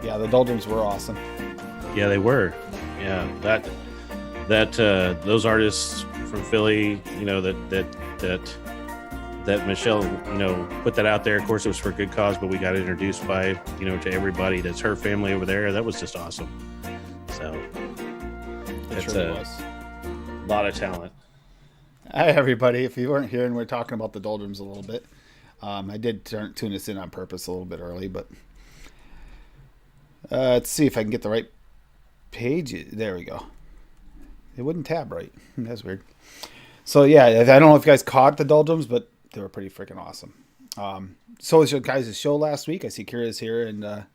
Yeah, the doldrums were awesome. Yeah, they were. Yeah, that those artists from Philly, that Michelle, put that out there. Of course, it was for a good cause, but we got introduced by, to everybody that's her family over there. That was just awesome. So It it's really a was. lot of talent. Hi, everybody. If you weren't here and we're talking about the doldrums a little bit, I did tune us in on purpose a little bit early, but let's see if I can get the right page. There we go. It wouldn't tab right. That's weird. So yeah, I don't know if you guys caught the doldrums, but they were pretty freaking awesome. So was your guys' show last week. I see Kira's here and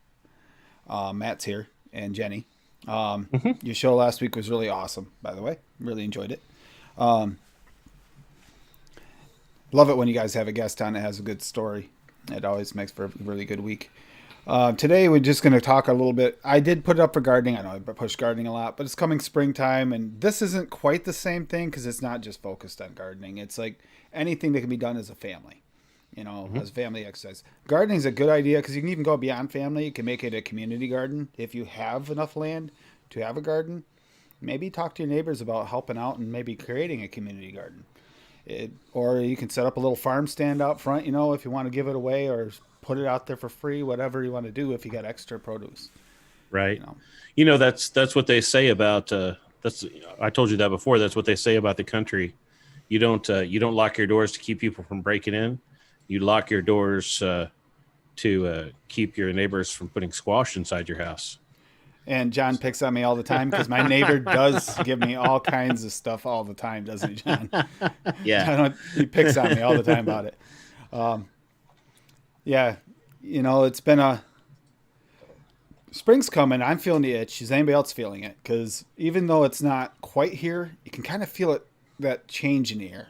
Matt's here and Jenny. Mm-hmm. Your show last week was really awesome, by the way. Really enjoyed it. Love it when you guys have a guest on that has a good story. It always makes for a really good week. Today we're just going to talk a little bit. I did put it up for gardening. I know I push gardening a lot, but it's coming springtime, and this isn't quite the same thing because it's not just focused on gardening. It's like anything that can be done as a family, as a family exercise. Gardening is a good idea because you can even go beyond family. You can make it a community garden if you have enough land to have a garden. Maybe talk to your neighbors about helping out and maybe creating a community garden. Or you can set up a little farm stand out front, if you want to give it away or put it out there for free, whatever you want to do if you got extra produce. Right. That's what they say about that's I told you that before. That's what they say about the country. You don't lock your doors to keep people from breaking in. You lock your doors to keep your neighbors from putting squash inside your house. And John picks on me all the time because my neighbor does give me all kinds of stuff all the time, doesn't he, John? Yeah. He picks on me all the time about it. Yeah, it's been spring's coming. I'm feeling the itch. Is anybody else feeling it? Because even though it's not quite here, you can kind of feel it, that change in the air.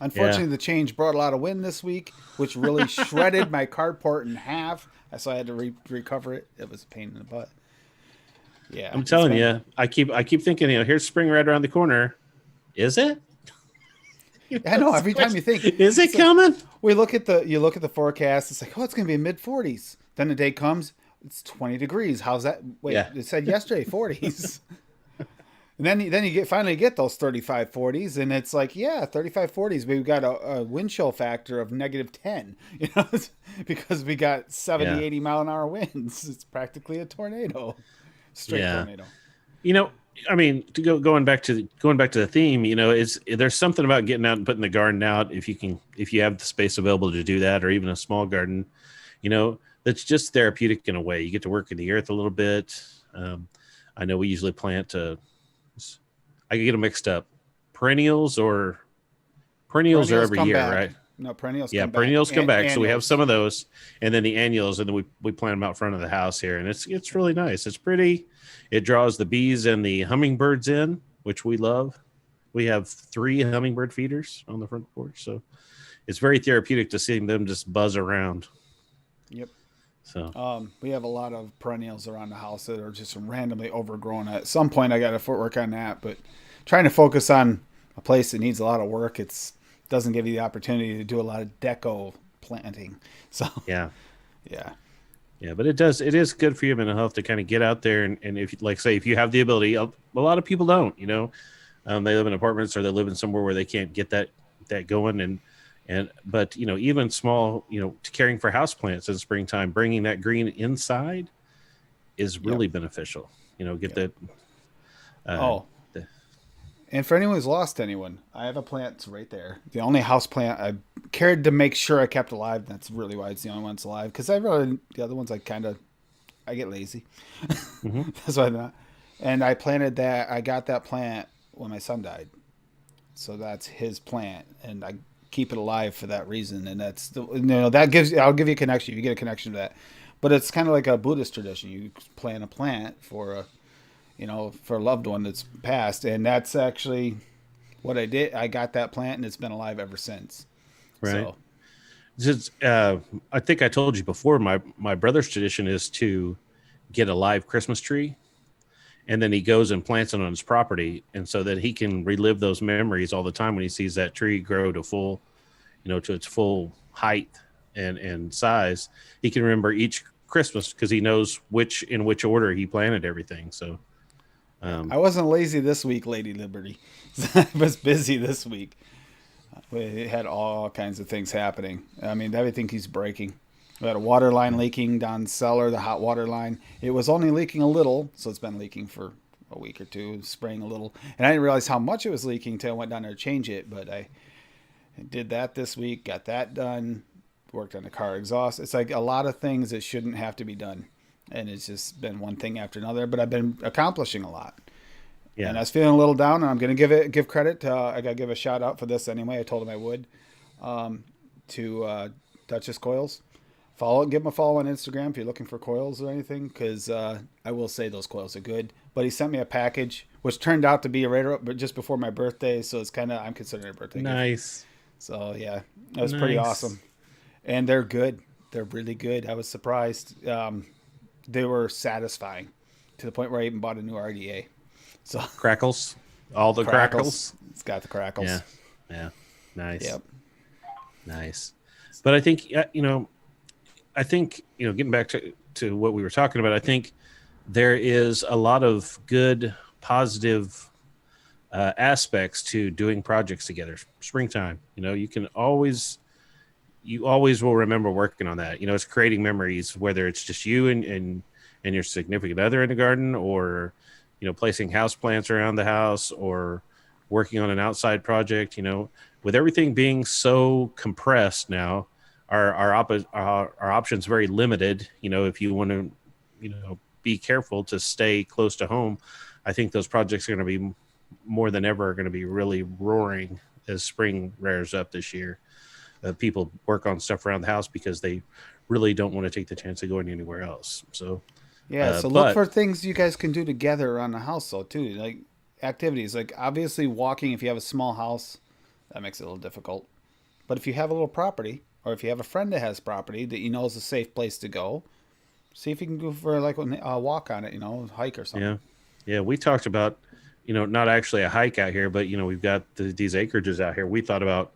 Unfortunately, Yeah. the change brought a lot of wind this week, which really shredded my carport in half. So I had to recover it. It was a pain in the butt. Yeah, I'm telling you, I keep thinking, here's spring right around the corner. Is it? I know. Every time you think, Is it it's like, coming? you look at the forecast. It's like, oh, it's going to be mid 40s. Then the day comes, it's 20 degrees. How's that? Wait, Yeah. it said yesterday 40s. And then you finally get those 35 40s, and it's like, yeah, 35 40s. We've got a wind chill factor of -10, because we got 70, Yeah. 80-mile-an-hour winds. It's practically a tornado, straight Yeah. tornado. You know, I mean, going back to the theme, there's something about getting out and putting the garden out if you have the space available to do that, or even a small garden, that's just therapeutic in a way. You get to work in the earth a little bit. I know we usually plant. I get them mixed up. Perennials are every come year, back. right? No, perennials Yeah, come back. perennials come back. So we have Annuals. some of those, and then the annuals, and then we plant them out front of the house here, and it's really nice. It's pretty. It draws the bees and the hummingbirds in, which we love. We have 3 hummingbird feeders on the front porch, so it's very therapeutic to see them just buzz around. Yep. So We have a lot of perennials around the house that are just randomly overgrown. At some point, I got to work on that, but trying to focus on a place that needs a lot of work, doesn't give you the opportunity to do a lot of deco planting. So yeah. yeah, Yeah, but it is good for your mental health to kind of get out there and if like say if you have the ability, a lot of people don't, they live in apartments or they live in somewhere where they can't get that going but even small, caring for houseplants in springtime, bringing that green inside is yep, really beneficial. Get yep. that. Uh, Oh, the, and for anyone who's lost anyone, I have a plant right there. The only house plant I cared to make sure I kept alive. That's really why it's the only one that's alive. Because the other ones I get lazy. mhm. That's why I'm not. And I planted that. I got that plant when my son died. So that's his plant, and I keep it alive for that reason. And that's I'll give you a connection. You get a connection to that, but it's kind of like a Buddhist tradition. You plant a plant for a loved one that's passed, and that's actually what I did. I got that plant, and it's been alive ever since. Right. So Just, I think I told you before. My brother's tradition is to get a live Christmas tree, and then he goes and plants it on his property, and so that he can relive those memories all the time when he sees that tree grow to to its full height and size. He can remember each Christmas because he knows which order he planted everything. So Yeah, um, I wasn't lazy this week, Lady Liberty. I was busy this week. We had all kinds of things happening. I mean, everything keeps breaking. We had a water line leaking down cellar, the hot water line. It was only leaking a little, so it's been leaking for a week or two, spraying a little. And I didn't realize how much it was leaking until I went down there to change it. But I did that this week, got that done, worked on the car exhaust. It's like a lot of things that shouldn't have to be done. And it's just been one thing after another, but I've been accomplishing a lot. And yeah, I was feeling a little down, and I'm going to give credit. I got to give a shout out for this anyway. I told him I would to Duchess Coils. Give him a follow on Instagram if you're looking for coils or anything, because I will say those coils are good. But he sent me a package, which turned out to be but just before my birthday, so it's kind of I'm considering it a birthday gift. nice, So yeah, that was pretty nice. awesome, and they're good. They're really good. I was surprised. They were satisfying to the point where I even bought a new RDA. So Crackles, all the crackles. crackles. It's got the Yeah, crackles. yeah, nice, Yep. nice. But I think getting back to what we were talking about, I think there is a lot of good, positive aspects to doing projects together. Springtime, you always will remember working on that. It's creating memories, whether it's just you and your significant other in the garden, or placing house plants around the house, or working on an outside project. With everything being so compressed now, our options very limited. If you want to, be careful to stay close to home, I think those projects are going to be more than ever going to be really roaring as spring rears up this year. People work on stuff around the house because they really don't want to take the chance of going anywhere else. So, Yeah. So look but for things you guys can do together around the house, though, too. Like activities, like obviously walking. If you have a small house, that makes it a little difficult. But if you have a little property, or if you have a friend that has property that you know is a safe place to go, see if you can go for like a walk on it. Hike or yeah, something. yeah, we talked about, not actually a hike out here, but we've got these acreages out here. We thought about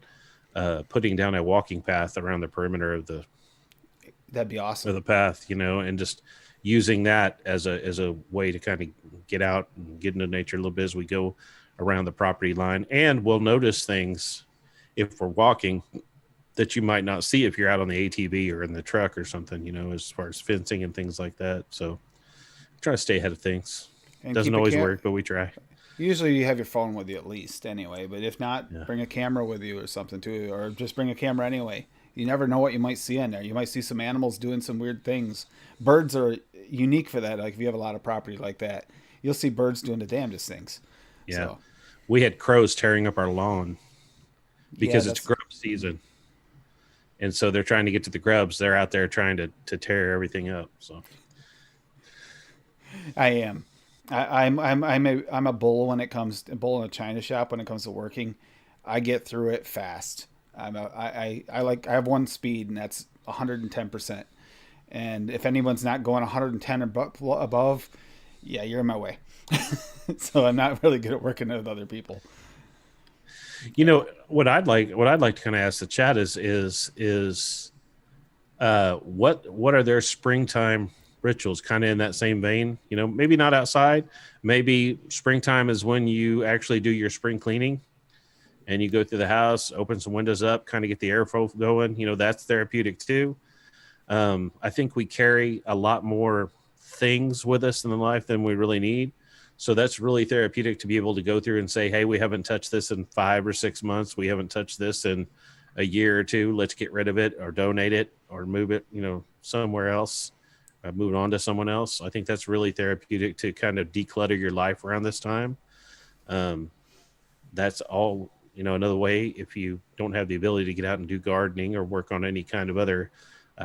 putting down a walking path around the perimeter of That'd be awesome. the path, and just using that as a way to kind of get out and get into nature a little bit as we go around the property line. And we'll notice things if we're walking that you might not see if you're out on the ATV or in the truck or something, as far as fencing and things like that. So try to stay ahead of things. And Doesn't keep a always cam. work, but we try. Usually you have your phone with you at least anyway, but if not, Yeah. bring a camera with you or something too, or just bring a camera anyway. You never know what you might see in there. You might see some animals doing some weird things. Birds are unique for that. Like if you have a lot of property like that, you'll see birds doing the damnedest things. Yeah. So We had crows tearing up our lawn yeah, because it's that's grub season. And so they're trying to get to the grubs. They're out there trying to tear everything up. So I am. I'm a bull when it comes to bull in a china shop when it comes to working. I get through it fast. I have one speed and that's 110%. And if anyone's not going 110 above, yeah, you're in my way. So I'm not really good at working with other people. Yeah. what I'd like to kind of ask the chat is what are their springtime rituals, kind of in that same vein. Maybe not outside. Maybe springtime is when you actually do your spring cleaning and you go through the house, open some windows up, kind of get the airflow going. That's therapeutic too. I think we carry a lot more things with us in life than we really need. So that's really therapeutic to be able to go through and say, hey, we haven't touched this in 5 or 6 months. We haven't touched this in a year or two. Let's get rid of it or donate it or move it, somewhere else, move it on to someone else. I think that's really therapeutic to kind of declutter your life around this time. Um, that's all, another way. If you don't have the ability to get out and do gardening or work on any kind of other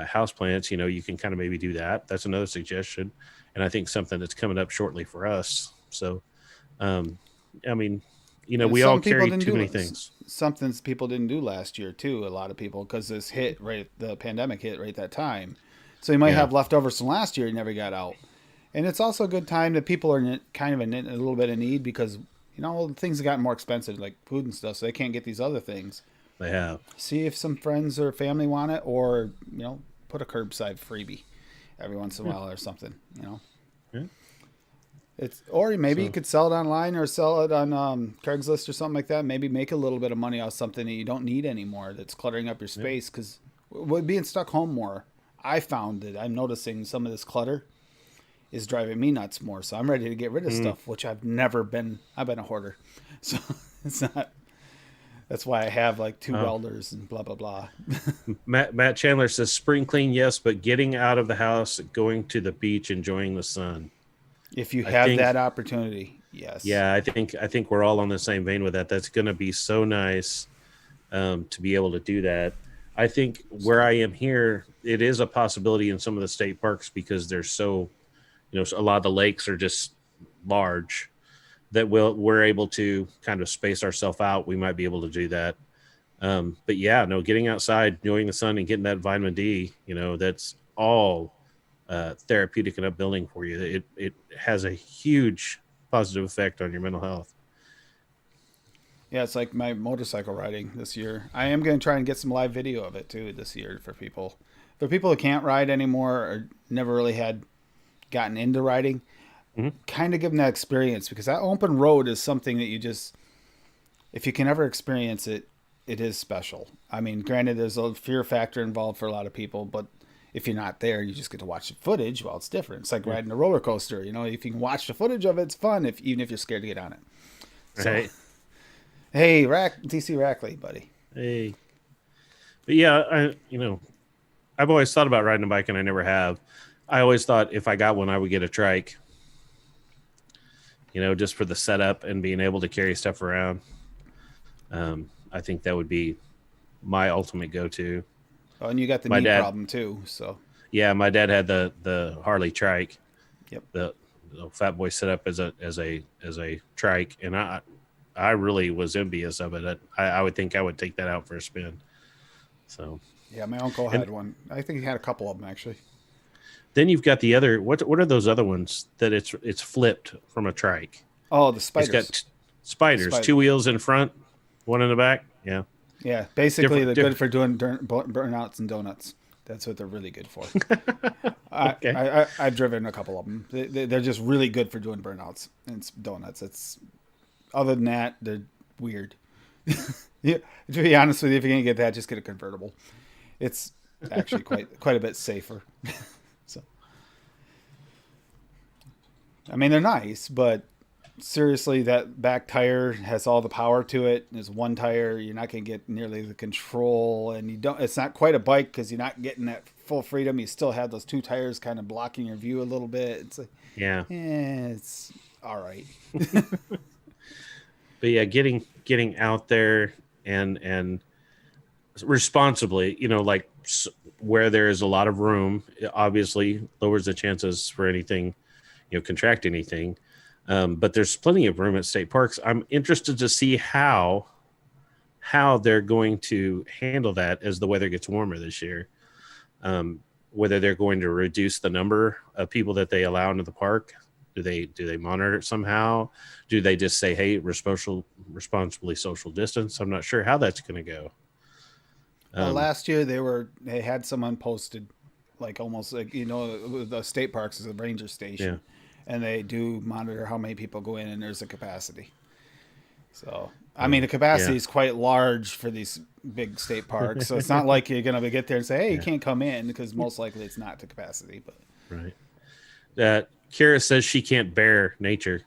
house plants, you can kind of maybe do that. That's another suggestion. And I think something that's coming up shortly for us. So, um, I mean, And we all some people carry didn't too do many things. something people didn't do last year too. A lot of people because the pandemic hit right at that time. So you might Yeah. have leftovers from last year you never got out. And it's also a good time that people are kind of in a little bit of need because things have gotten more expensive like food and stuff, so they can't get these other things. They have. See if some friends or family want it, or put a curbside freebie. every once in a Yeah. while or something, you know. Yeah. It's or maybe you So could sell it online or sell it on Craigslist or something like that. Maybe make a little bit of money off something that you don't need anymore that's cluttering up your yeah. space. Because with being stuck home more, I found that I'm noticing some of this clutter is driving me nuts more. So I'm ready to get rid of Mm. stuff, which I've never been. I've been a hoarder, so it's not. That's why I have like two Oh, welders and blah blah blah. Matt Chandler says spring clean, yes, but getting out of the house, going to the beach, enjoying the sun. If you I have think, that opportunity, yes. yeah, I think we're all on the same vein with that. That's going to be so nice to be able to do that. I think where So I am here, it is a possibility in some of the state parks because they're so, a lot of the lakes are just large that we're able to kind of space ourselves out. We might be able to do that. But yeah, no, getting outside, enjoying the sun, and getting that vitamin D, that's all therapeutic and upbuilding for you. It has a huge positive effect on your mental health. yeah, it's like my motorcycle riding this year. I am going to try and get some live video of it too this year for people. For people who can't ride anymore or never really had gotten into riding, Hmm. kind of give them that experience because that open road is something that you just, if you can ever experience it, it is special. I mean, granted, there's a fear factor involved for a lot of people, but if you're not there, you just get to watch the footage. Well, it's different. It's like Yeah. riding a roller coaster. You know, if you can watch the footage of it, it's fun. If even if you're scared to get on it. So, Right. hey, DC Rackley, buddy. Hey. But yeah, I've always thought about riding a bike and I never have. I always thought if I got one, I would get a trike, just for the setup and being able to carry stuff around. I think that would be my ultimate go-to. Oh, and you got the My knee dad, problem too. So, yeah, my dad had the Harley trike, yep. the Fat Boy setup as a trike, and I really was envious of it. I would think I would take that out for a spin. So, Yeah, my uncle and had one. I think he had a couple of them actually. then you've got the other. What are those other ones that it's flipped from a trike? Oh, the It's got spiders. The spiders, spider. two wheels in front, one in the back. Yeah, Yeah, basically different, they're good different. for doing burnouts and donuts. That's what they're really good for. Okay. I've driven a couple of them. They're just really good for doing burnouts and donuts. It's other than that, they're weird. Yeah, to be honest with you, if you're gonna get that, just get a convertible. It's actually quite a bit safer. So I mean, they're nice, but seriously, that back tire has all the power to it. There's one tire, you're not going to get nearly the control, and you don't. It's not quite a bike because you're not getting that full freedom. You still have those two tires kind of blocking your view a little bit. It's like, Yeah, it's all right. but yeah, getting out there and responsibly, like where there is a lot of room, it obviously lowers the chances for anything, contract anything. But there's plenty of room at state parks. I'm interested to see how they're going to handle that as the weather gets warmer this year. Whether they're going to reduce the number of people that they allow into the park. Do they monitor it somehow? Do they just say, hey, responsibly social distance? I'm not sure how that's going to go. Last year they had someone posted, like almost like the state parks is a ranger Yeah. station, and they do monitor how many people go in and there's a capacity. So, I mean, the capacity Yeah. is quite large for these big state parks. So it's not like you're going to get there and say, hey, you Yeah. can't come in because most likely it's not to capacity. But Right. Kara says she can't bear nature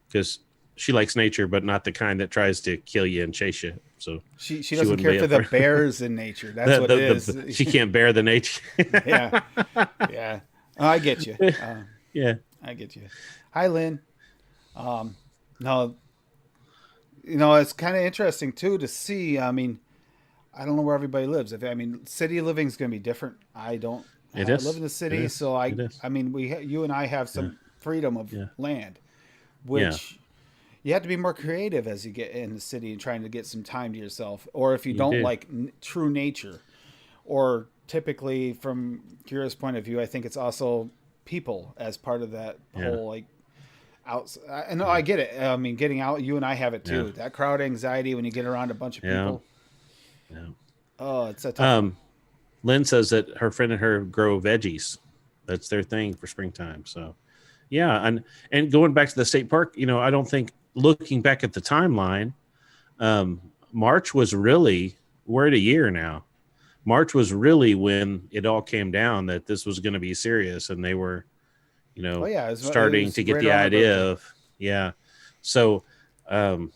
because she likes nature, but not the kind that tries to kill you and chase you. So she she doesn't wouldn't care be for up the for bears in nature. That's what it is. she can't bear the nature. Yeah. Yeah. Oh, I get you. Yeah. I get you. Hi, Lynn. No, it's kind of interesting too to see. I mean, I don't know where everybody lives. I mean, city living is going to be different. I don't. It I live is. in the It city, is. so It is. I mean, you and I have Yeah. some freedom of Yeah. land, Yeah. which you have to be more creative as you get in the city and trying to get some time to yourself. Or if you You don't do. like true nature, or typically from Kira's point of view, I think it's also people as part of that Yeah. whole like out. I know I Yeah. get it. I mean, getting out, you and I have it Yeah. too. That crowd anxiety when you get around a bunch of Yeah. people. Yeah. Oh, it's a tough one. Lynn says that her friend and her grow veggies. That's their thing for springtime. So yeah, and going back to the state park, I don't think, looking back at the timeline, March was really, we're at a year now. March was really when it all came down that this was going to be serious, and they were, Oh yeah, it starting was to get right the around my birthday. idea of, yeah. So, um,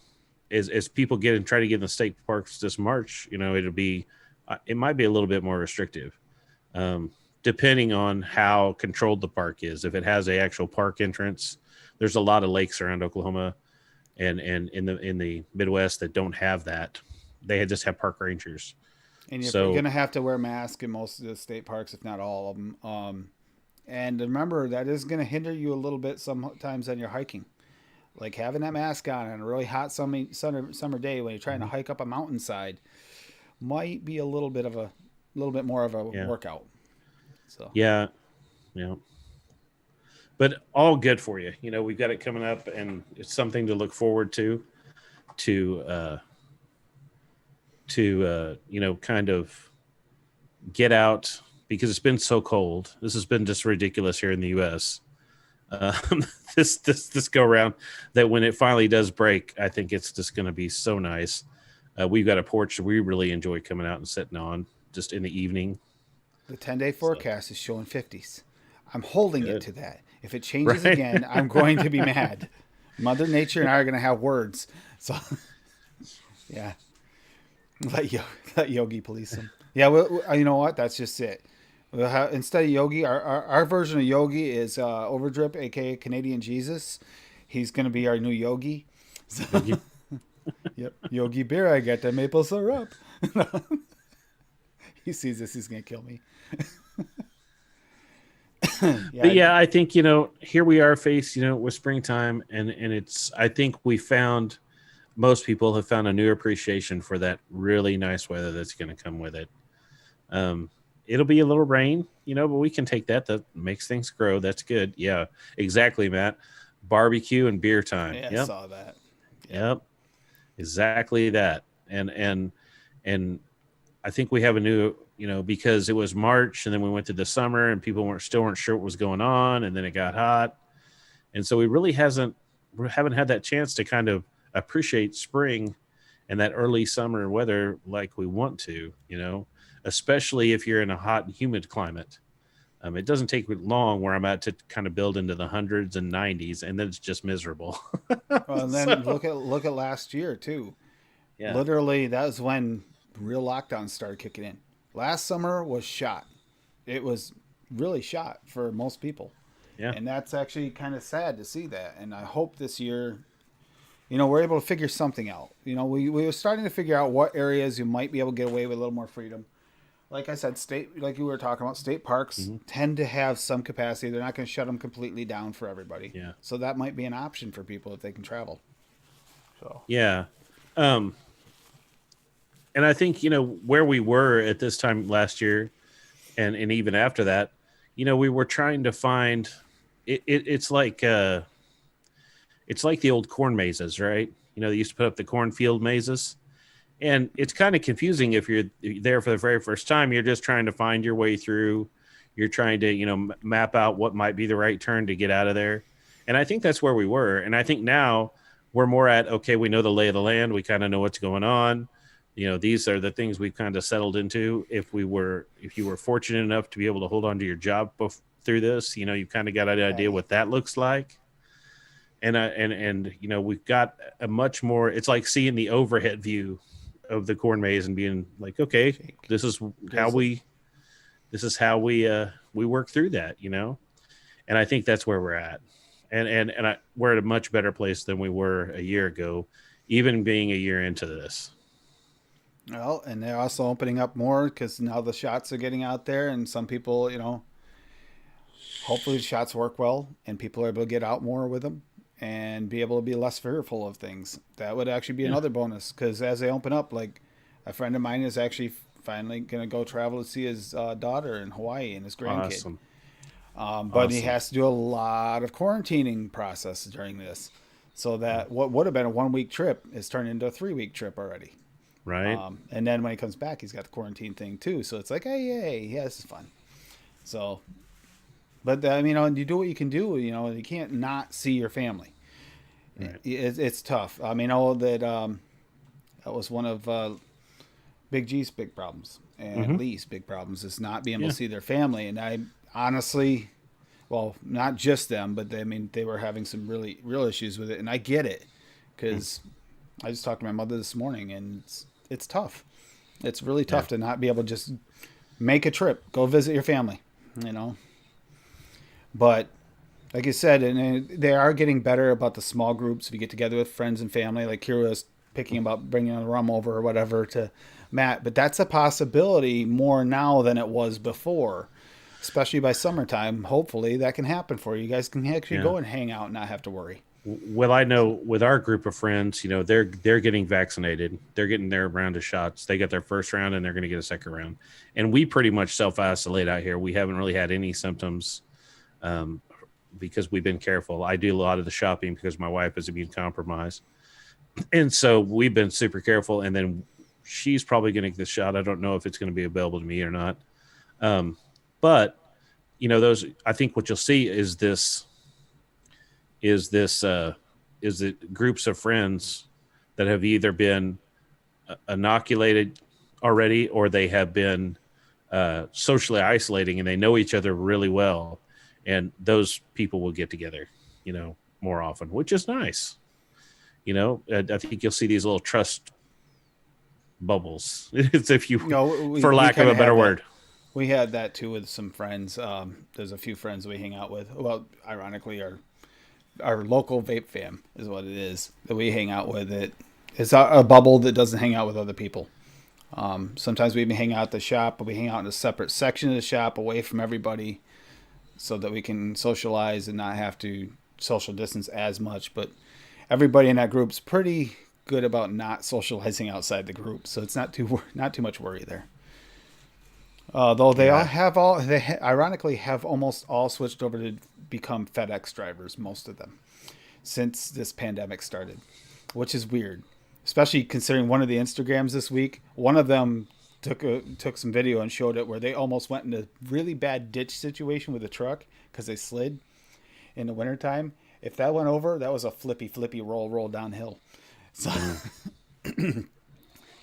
as people get and try to get in the state parks this March, it'll be, it might be a little bit more restrictive, um, depending on how controlled the park is. If it has a actual park entrance, there's a lot of lakes around Oklahoma and in the Midwest that don't have that. They just have park rangers. And you're So gonna have to wear a mask in most of the state parks, if not all of them. And remember, that is gonna hinder you a little bit sometimes on your hiking. Like having that mask on on a really hot summer day when you're trying to mhm, hike up a mountainside might be a little bit more of a yeah, workout. So yeah, yeah. But all good for you. We've got it coming up, and it's something to look forward to kind of get out, because it's been so cold. This has been just ridiculous here in the U.S. Um, this go around, that when it finally does break, I think it's just going to be so nice. We've got a porch that we really enjoy coming out and sitting on just in the evening. the 10-day So forecast is showing 50s. I'm holding it good, to that. If it changes right? again, I'm going to be mad. Mother Nature and I are going to have words. So, yeah, let, Yo- let Yogi police him. Yeah, you know what? That's just it. Instead of Yogi, our version of Yogi is Overdrip, aka Canadian Jesus. He's going to be our new Yogi. So, Yogi. yep, Yogi Beer, I get the maple syrup. He sees this, he's going to kill me. But Yeah, yeah, I think, here we are faced, with springtime, and it's, I think we found, most people have found a new appreciation for that really nice weather that's going to come with it. Um, it'll be a little rain, but we can take that. That makes things grow. That's good. Yeah, exactly, Matt. Barbecue and beer time. yeah, I Yep, saw that. Yep. yep, exactly that. And I think we have a new, because it was March, and then we went to the summer, and people weren't sure what was going on, and then it got hot, and so we haven't had that chance to kind of appreciate spring and that early summer weather like we want to, especially if you're in a hot and humid climate. It doesn't take long where I'm at to kind of build into the hundreds and 90s, and then it's just miserable. Well, and then So, look at last year too. yeah, Literally, that was when real lockdowns started kicking in. Last summer was shot. It was really shot for most people, yeah, and that's actually kind of sad to see that. And I hope this year, we're able to figure something out. We were starting to figure out what areas you might be able to get away with a little more freedom. Like I said, like you were talking about, state parks hmm, tend to have some capacity. They're not going to shut them completely down for everybody. yeah, So that might be an option for people if they can travel. So yeah. Um, and I think, where we were at this time last year, and even after that, we were trying to find it's like the old corn mazes, right? They used to put up the cornfield mazes, and it's kind of confusing if you're there for the very first time. You're just trying to find your way through. You're trying to, map out what might be the right turn to get out of there. And I think that's where we were. And I think now we're more at, okay, we know the lay of the land. We kind of know what's going on. These are the things we've kind of settled into. If you were fortunate enough to be able to hold on to your job through this, you kind of got an idea hey, what that looks like. And we've got a much more, it's like seeing the overhead view of the corn maze and being like, okay, shake, this is how drizzle. we we work through that, and I think that's where we're at. We're at a much better place than we were a year ago, even being a year into this. Well, and they're also opening up more because now the shots are getting out there, and some people, hopefully the shots work well, and people are able to get out more with them and be able to be less fearful of things. That would actually be Yeah, another bonus because as they open up, like a friend of mine is actually finally going to go travel to see his daughter in Hawaii and his grandkid. awesome, But he awesome, has to do a lot of quarantining process during this. So that what would have been a 1 week trip is turned into a 3 week trip already. right? And then when he comes back, he's got the quarantine thing too. So it's like, hey, yay, yeah, this is fun. So But I mean, you do what you can do. You can't not see your family. Right. It's tough. I mean, I know that that was one of Big G's big problems and Hmm. Lee's big problems is not being able Yeah. to see their family. And I honestly, well, not just them, but I mean, they were having some really real issues with it, and I get it because I just talked to my mother this morning, and it's tough. It's really Yeah. tough to not be able to just make a trip, go visit your family, you know. But like you said, and they are getting better about the small groups. If you get together with friends and family, like Kira was picking about bringing a rum over or whatever to Matt, but that's a possibility more now than it was before, especially by summertime. Hopefully that can happen for you. You guys can actually Yeah. go and hang out and not have to worry. Well, I know with our group of friends, they're getting vaccinated. They're getting their round of shots. They got their first round, and they're going to get a second round. And we pretty much self isolate out here. We haven't really had any symptoms, um, because we've been careful. I do a lot of the shopping because my wife is immune compromised, and so we've been super careful. And then she's probably going to get the shot. I don't know if it's going to be available to me or not. Um, but those, I think what you'll see is this is it groups of friends that have either been inoculated already, or they have been socially isolating, and they know each other really well, and those people will get together, more often, which is nice. I think you'll see these little trust bubbles, if you, We for we lack of kind a of better have that. word. We had that too with some friends. There's a few friends we hang out with. Well, ironically, our local vape fam is what it is that we hang out with. It's a bubble that doesn't hang out with other people. Sometimes we even hang out at the shop, but we hang out in a separate section of the shop away from everybody so that we can socialize and not have to social distance as much. But everybody in that group's pretty good about not socializing outside the group, so it's not too much worry there. Though Yeah. ironically have almost all switched over to become FedEx drivers, most of them, since this pandemic started, which is weird, especially considering one of the Instagrams this week. One of them took some video and showed it where they almost went in a really bad ditch situation with a truck because they slid in the wintertime. If that went over, that was a flippy roll downhill. So Mm.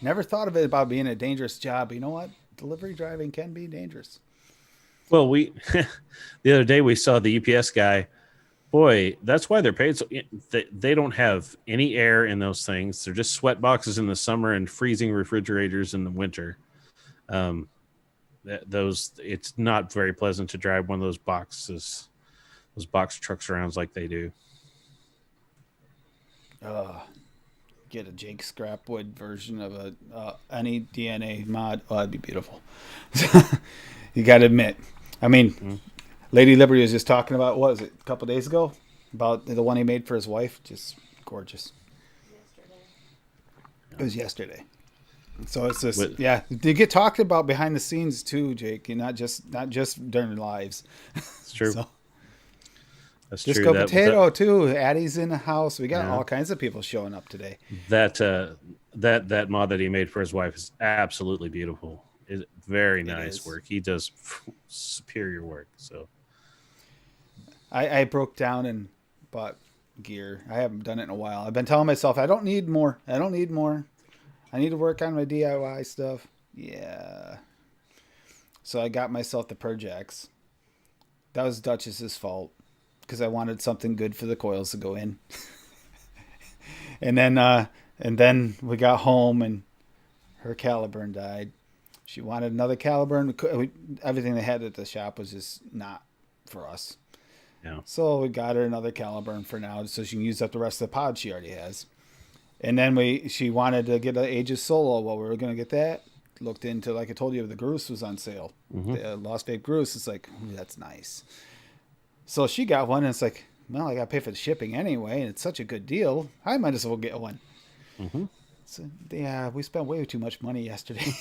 never thought of it about being a dangerous job. But you know what? Delivery driving can be dangerous. Well, we the other day we saw the UPS guy. Boy, that's why they're paid. So they don't have any air in those things. They're just sweat boxes in the summer and freezing refrigerators in the winter. Um, those It's not very pleasant to drive one of those box trucks around like they do. Uh, get a Jake Scrapwood version of any DNA mod. Oh, that'd be beautiful. You got to admit. I mean, Mm. Lady Liberty was just talking about what was it a couple days ago about the one he made for his wife. Just gorgeous. It was yesterday. So it's this, But yeah. You get talked about behind the scenes too, Jake, and not just during lives. it's true. So That's true. Disco Potato too. Addie's in the house. We got Yeah, all kinds of people showing up today. that that mod that he made for his wife is absolutely beautiful. It's very It nice is. work. He does superior work. So I broke down and bought gear. I haven't done it in a while. I've been telling myself I don't need more. I don't need more. I need to work on my DIY stuff. Yeah. So I got myself the Perjax. That was Duchess's fault because I wanted something good for the coils to go in. And then we got home and her Caliburn died. She wanted another Caliburn. Everything they had at the shop was just not for us. yeah. So we got her another Caliburn for now, so she can use up the rest of the pod she already has. And then she wanted to get an Aegis Solo. Well, we were gonna get that. Looked into, like I told you, the Groose was on sale. Hmm. The Lost Vape Groose. It's like, ooh, that's nice. So she got one, and it's like, well, I got to pay for the shipping anyway, and it's such a good deal. I might as well get one. Hmm. So yeah, we spent way too much money yesterday.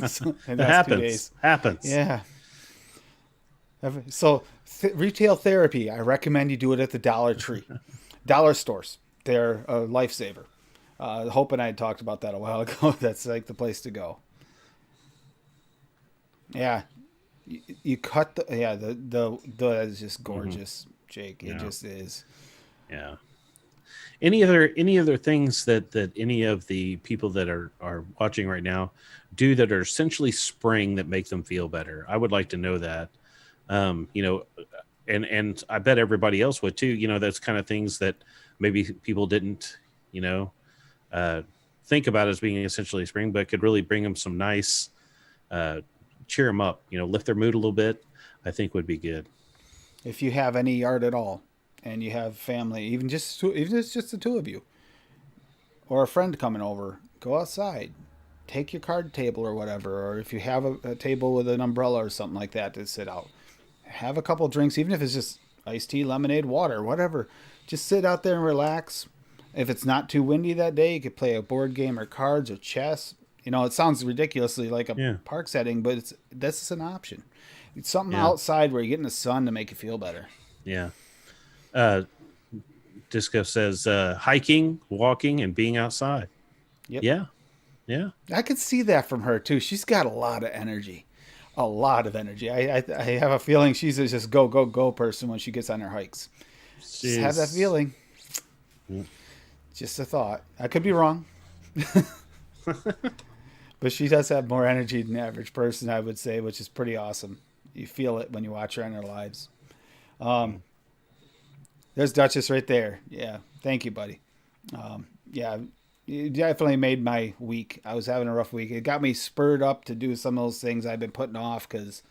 So, in It the last 2 days. happens. Yeah. So retail therapy, I recommend you do it at the Dollar Tree, dollar stores. They're a lifesaver. Hope and I had talked about that a while ago. That's like the place to go. Yeah, You cut the that is just Hmm. gorgeous, Jake. It Yeah. just is. Yeah. Any other things that any of the people that are watching right now do that are essentially spring that make them feel better? I would like to know that. You know, and I bet everybody else would too. You know, that's kind of things that maybe people didn't, you know, uh, think about as being essentially spring, but could really bring them some nice, uh, cheer them up. You know, lift their mood a little bit. I think would be good. If you have any yard at all, and you have family, even if it's just the two of you, or a friend coming over, go outside, take your card table or whatever, or if you have a table with an umbrella or something like that to sit out, have a couple drinks, even if it's just iced tea, lemonade, water, whatever. Just sit out there and relax. If it's not too windy that day, you could play a board game or cards or chess. You know, it sounds ridiculously like a Yeah. park setting, but it's this is an option. It's something Yeah. outside where you get in the sun to make you feel better. Yeah. Uh, Disco says hiking, walking, and being outside. Yep. Yeah. Yeah. I could see that from her too. She's got a lot of energy. A lot of energy. I have a feeling she's a just go, go, go person when she gets on her hikes. Just have that She's. feeling. Just a thought. I could be wrong. But she does have more energy than the average person, I would say, which is pretty awesome. You feel it when you watch her on her lives. Um, there's Duchess right there. Yeah. Thank you, buddy. Yeah. You definitely made my week. I was having a rough week. It got me spurred up to do some of those things I've been putting off because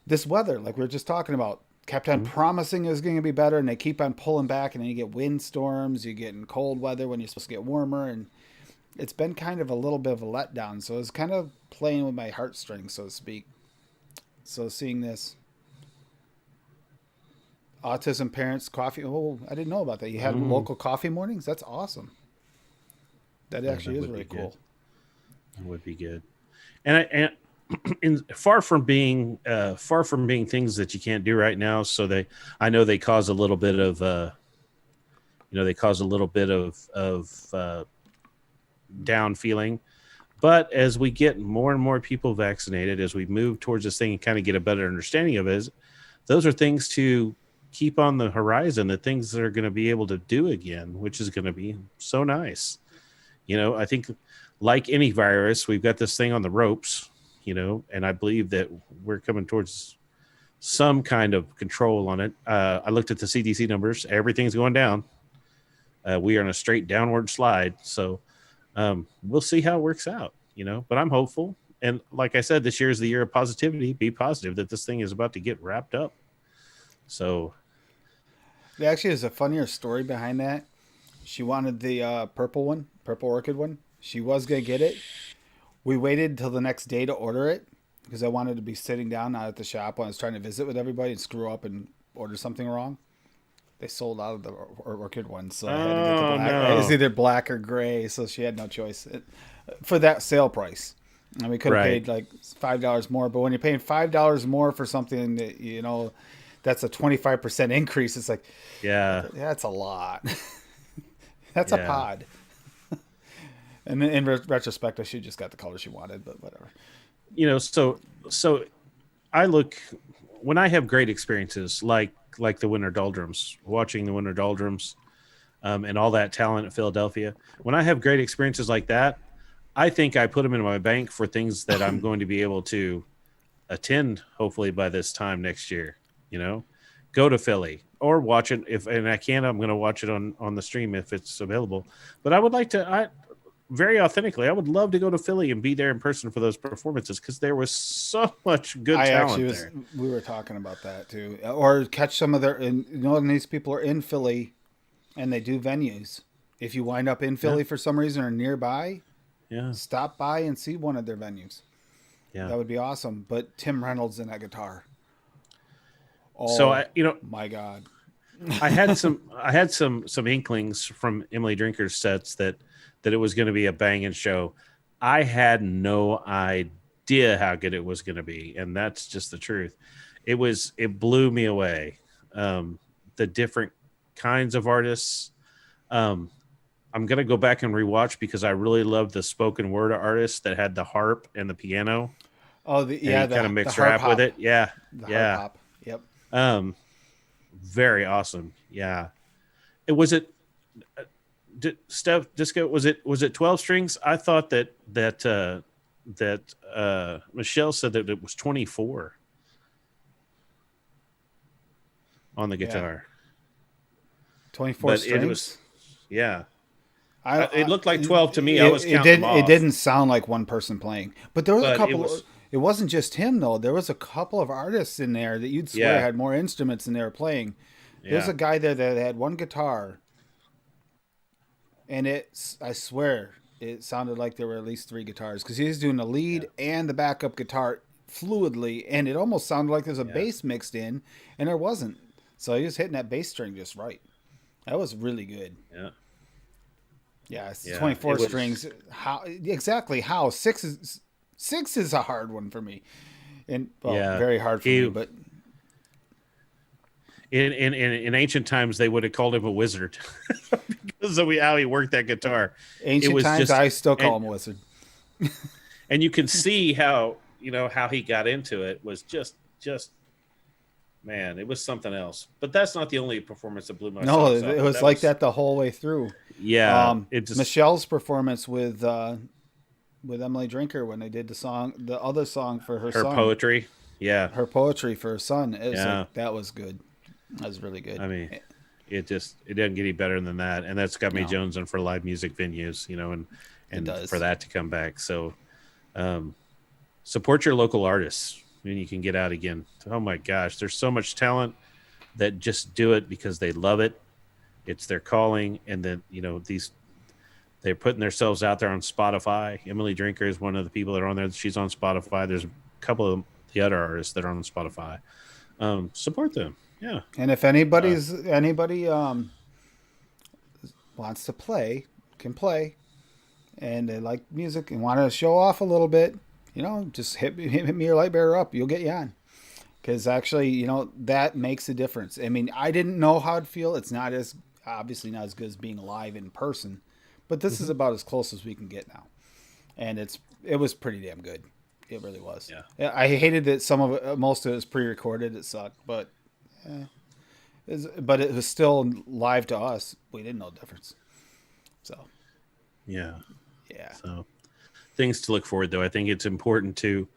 this weather, like we were just talking about, kept on Mhm. promising it was going to be better, and they keep on pulling back, and then you get windstorms, you get in cold weather when you're supposed to get warmer, and it's been kind of a little bit of a letdown. So it's kind of playing with my heartstrings, so to speak. So seeing this autism parents coffee, oh, I didn't know about that. You had Mm. local coffee mornings. That's awesome. That Yeah, actually that is would be really good. cool. That would be good. And far from being things that you can't do right now. So I know they cause a little bit of, they cause a little bit of down feeling. But as we get more and more people vaccinated, as we move towards this thing and kind of get a better understanding of it, those are things to keep on the horizon, the things that are going to be able to do again, which is going to be so nice. I think like any virus, we've got this thing on the ropes, and I believe that we're coming towards some kind of control on it. I looked at the CDC numbers, everything's going down. We are in a straight downward slide. So we'll see how it works out, but I'm hopeful. And like I said, this year is the year of positivity. Be positive that this thing is about to get wrapped up. So, There actually is a funnier story behind that. She wanted the purple one, purple orchid one. She was going to get it. We waited until the next day to order it because I wanted to be sitting down out at the shop when I was trying to visit with everybody and screw up and order something wrong. They sold out of the orchid one, so I had to get the oh black. It's no. either black or gray, so she had no choice for that sale price. And we could have Right. paid like $5 more, but when you're paying $5 more for something that that's a 25% increase. It's like Yeah. that's a lot. That's a Yeah. pod. And in retrospect, I should just got the color she wanted, but whatever. So I look when I have great experiences like the Winter Doldrums, watching the Winter Doldrums, and all that talent at Philadelphia. When I have great experiences like that, I think I put them in my bank for things that I'm going to be able to attend hopefully by this time next year. You know, go to Philly or watch it if and I can. I'm going to watch it on the stream if it's available. But I would like to. I very authentically, I would love to go to Philly and be there in person for those performances because there was so much good I actually talent was. there. We were talking about that too, or catch some of their. And and these people are in Philly, and they do venues. If you wind up in Yeah, Philly for some reason or nearby, yeah, stop by and see one of their venues. yeah. That would be awesome. But Tim Reynolds and that guitar. So Oh my God. I had some inklings from Emily Drinker's sets that it was going to be a banging show. I had no idea how good it was going to be, and that's just the truth. It blew me away. The different kinds of artists. Um, I'm gonna go back and rewatch because I really loved the spoken word artist that had the harp and the piano. Oh, and he kind of the mixed harp rap with hop, it. Yeah, the harp yeah. hop. Yep. Um, very awesome. Yeah. It was it. Steph Disco, was it 12 strings? I thought that Michelle said that it was 24 on the Yeah. guitar, 24 but it was, strings. yeah. It I looked like 12 to me. I was counting them it off, didn't sound like one person playing, but there was a but it couple. was, It wasn't just him though. There was a couple of artists in there that you'd swear yeah, had more instruments than they were playing. There's yeah, a guy there that had one guitar, and I swear it sounded like there were at least three guitars because he was doing the yeah, lead and the backup guitar fluidly, and it almost sounded like there's a yeah, bass mixed in, and there wasn't. So he was hitting that bass string just right. That was really good. yeah, Yeah, it's yeah. It 24 was, strings. How exactly how six is a hard one for me, and well, yeah. very hard for me. He But in ancient times they would have called him a wizard because of how he worked that guitar. It ancient was times, just, I still call and him a wizard. you can see how, how he got into it was just man, it was something else. But that's not the only performance that blew my No, socks it off. But was that like was, that the whole way through. yeah, it just, Michelle's performance with Emily Drinker when they did the other song for her her son, poetry. Yeah, her poetry for her son. It was yeah. like that was good. That was really good. I mean, it doesn't get any better than that, and that's got me No, jonesing for live music venues, it and for does. that to come back. So, um, support your local artists when you can get out again. Oh my gosh, there's so much talent that just do it because they love it. It's their calling, and then they're putting themselves out there on Spotify. Emily Drinker is one of the people that are on there. She's on Spotify. There's a couple of the other artists that are on Spotify. Support them. Yeah. And if Uh, anybody wants to play, can play, and they like music and want to show off a little bit, just hit me or Light Bearer up. You'll get you on. Because actually, that makes a difference. I mean, I didn't know how it'd feel. It's not as obviously not as good as being live in person, but this is mhm. about as close as we can get now, and it was pretty damn good. It really was. Yeah. I hated that most of it was pre-recorded. It sucked, eh, but it was still live to us. We didn't know the difference. So Yeah. yeah, So things to look forward though. I think it's important to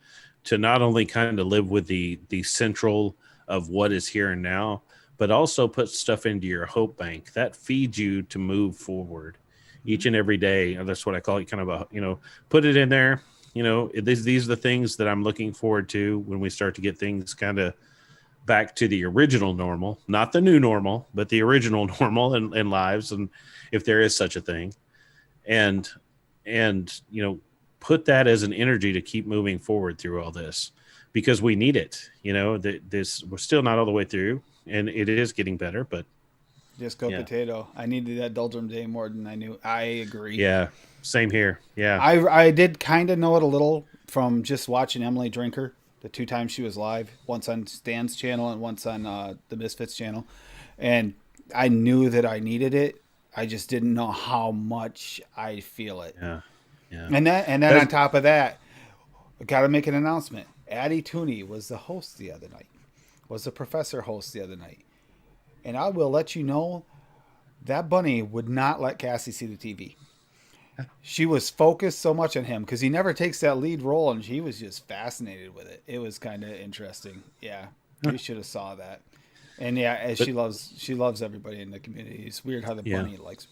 not only kind of live with the central of what is here and now, but also put stuff into your hope bank that feeds you to move forward mm-hmm. each and every day. And that's what I call it, kind of put it in there. These are the things that I'm looking forward to when we start to get things kind of back to the original normal, not the new normal, but the original normal in lives. And if there is such a thing, and put that as an energy to keep moving forward through all this, because we need it. This, we're still not all the way through, and it is getting better, but Just go yeah, potato. I needed that doldrum day more than I knew. I agree. yeah, same here. Yeah, I did kind of know it a little from just watching Emily Drinker the two times she was live, once on Stan's channel and once on the Misfits channel, and I knew that I needed it. I just didn't know how much I feel it. yeah, yeah. And then That's, on top of that, I got to make an announcement. Addie Tooney was the host the other night. Was the professor host the other night, and I will let you know that bunny would not let Cassie see the TV. She was focused so much on him because he never takes that lead role, and she was just fascinated with it. It was kind of interesting. Yeah, you should have saw that. And yeah, as but she loves everybody in the community. It's weird how the yeah, bunny likes.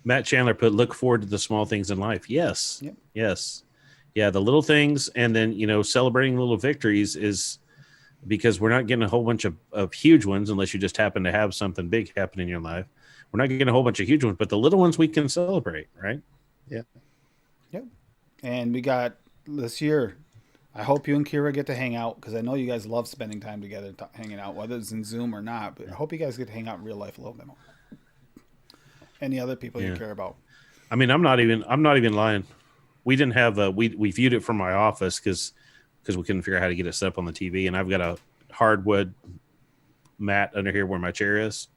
Matt Chandler put look forward to the small things in life. Yes, Yep. yes, yeah, the little things, and then celebrating little victories is, because we're not getting a whole bunch of huge ones unless you just happen to have something big happen in your life. We're not getting a whole bunch of huge ones, but the little ones we can celebrate, right? Yeah. Yep. And we got this year. I hope you and Kira get to hang out because I know you guys love spending time together, hanging out, whether it's in Zoom or not. But I hope you guys get to hang out in real life a little bit more. Any other people you Yeah. care about? I mean, I'm not even lying. We didn't have we viewed it from my office because we couldn't figure out how to get it set up on the TV, and I've got a hardwood mat under here where my chair is.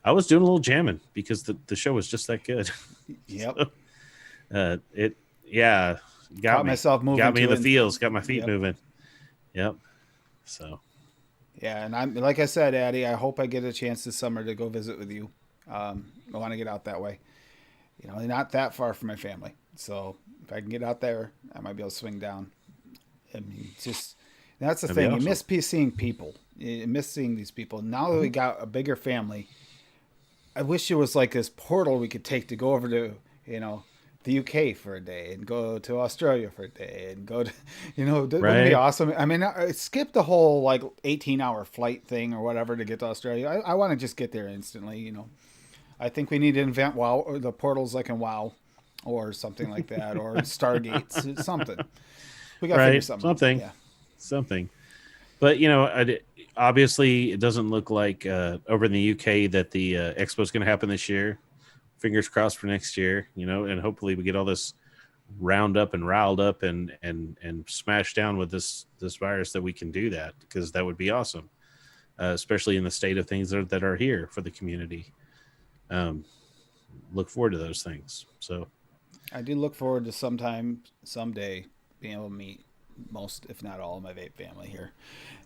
I was doing a little jamming because the show was just that good. Yep. It, yeah. got caught me, myself moving got me in to the it. feels, got my feet Yep. moving. Yep. So Yeah, and I'm like I said, Addie. I hope I get a chance this summer to go visit with you. I want to get out that way. Not that far from my family. So if I can get out there, I might be able to swing down. I mean, just that's the that'd be thing. You awesome. miss seeing people. You miss seeing these people. Now that we got a bigger family, I wish it was like this portal we could take to go over to, you know, the UK for a day and go to Australia for a day and go to, wouldn't it be Right. awesome? I mean, I skip the whole like 18-hour flight thing or whatever to get to Australia. I want to just get there instantly. I think we need to invent WoW or the portals like in WoW or something like that or Stargates, something. We got to figure Right. something out. Something. Yeah. Something. But obviously, it doesn't look like over in the UK that the expo is going to happen this year. Fingers crossed for next year. And hopefully we get all this round up and riled up and smashed down with this virus that we can do that, because that would be awesome, especially in the state of things that are here for the community. Um, look forward to those things. So I do look forward to someday, being able to meet most, if not all, of my vape family here.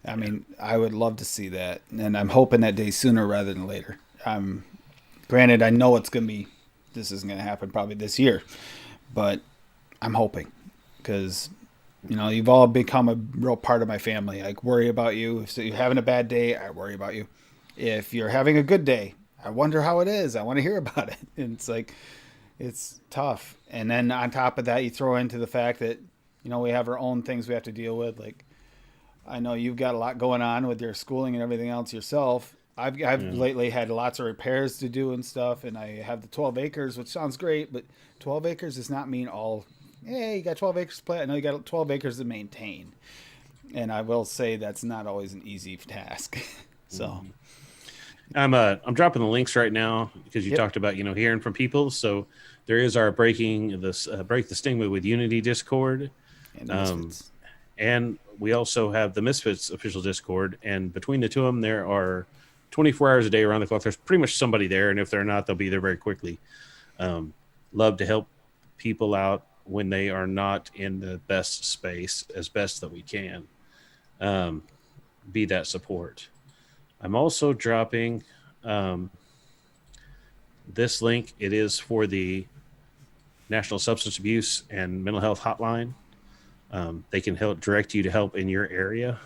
I yeah, mean, I would love to see that, and I'm hoping that day sooner rather than later. Granted, I know this isn't going to happen probably this year, but I'm hoping because you've all become a real part of my family. I worry about you. If you're having a bad day, I worry about you. If you're having a good day, I wonder how it is. I want to hear about it. And it's like, it's tough. And then on top of that, you throw into the fact that, we have our own things we have to deal with. Like, I know you've got a lot going on with your schooling and everything else yourself. I've yeah, lately had lots of repairs to do and stuff, and I have the 12 acres, which sounds great, but 12 acres does not mean all. Hey, you got 12 acres to play. I know you got 12 acres to maintain, and I will say that's not always an easy task. So, mhm. I'm dropping the links right now because you yep, talked about hearing from people. So there is our break the stigma with Unity Discord. and the Um, Misfits. and we also have the Misfits official Discord. And between the two of them, there are 24 hours a day around the clock. There's pretty much somebody there, and if they're not, they'll be there very quickly. Um, love to help people out when they are not in the best space as best that we can. Um, be that support. I'm also dropping um, this link. It is for the National Substance Abuse and Mental Health Hotline. They can help direct you to help in your area,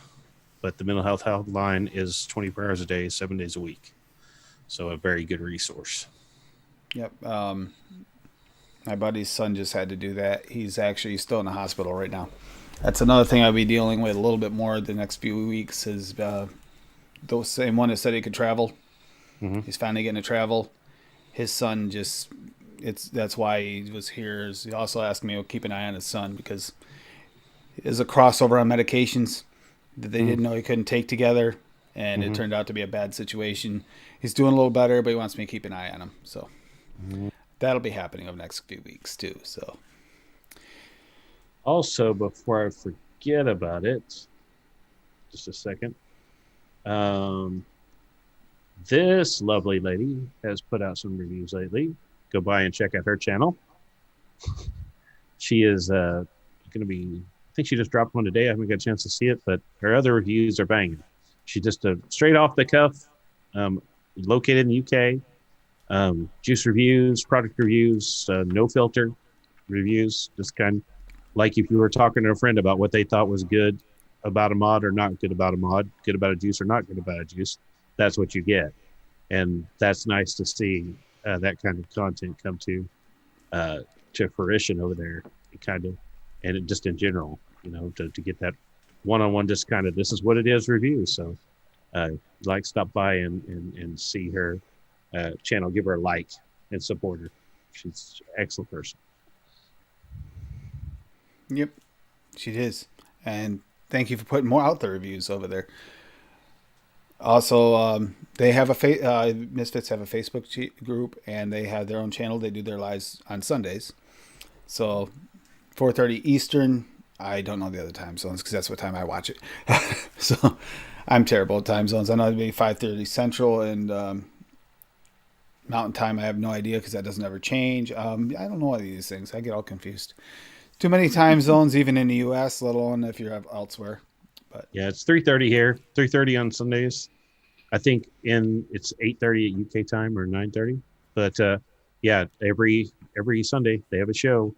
but the mental health hotline is 24 hours a day, 7 days a week. So a very good resource. Yep. My buddy's son just had to do that. He's actually still in the hospital right now. That's another thing I'll be dealing with a little bit more the next few weeks. Is those same one that said he could travel. Mm-hmm. He's finally getting to travel. His son just that's why he was here. He also asked me to keep an eye on his son because there's a crossover on medications that they didn't know he couldn't take together, and it Mm-hmm. turned out to be a bad situation. He's doing a little better, but he wants me to keep an eye on him. So Mm-hmm. that'll be happening over the next few weeks too. So Also, before I forget about it, just a second. Um, this lovely lady has put out some reviews lately. Go by and check out her channel. She is going to be, I think she just dropped one today. I haven't got a chance to see it, but her other reviews are banging. She just straight off the cuff, um, located in the UK. Juice reviews, product reviews, no filter reviews, just kind of like if you were talking to a friend about what they thought was good about a mod or not good about a mod, good about a juice or not good about a juice. That's what you get. And that's nice to see that kind of content come uh, to fruition over there, kind of, and just in general, to get that one-on-one, just kind of, this is what it is review. So, like, stop by and see her channel, give her a like and support her. She's an excellent person. yep, she is, and thank you for putting more out the reviews over there. Also, they have Misfits have a Facebook group, and they have their own channel. They do their lives on Sundays. So 4:30 Eastern. I don't know the other time zones because that's what time I watch it. So I'm terrible at time zones. I know it'd be 5:30 Central and Mountain Time. I have no idea because that doesn't ever change. I don't know any of these things. I get all confused. Too many time zones, even in the U.S., let alone if you're elsewhere. But Yeah, it's 3:30 here. 3:30 on Sundays. I think in it's 8:30 at UK time or 9:30. But yeah, every Sunday they have a show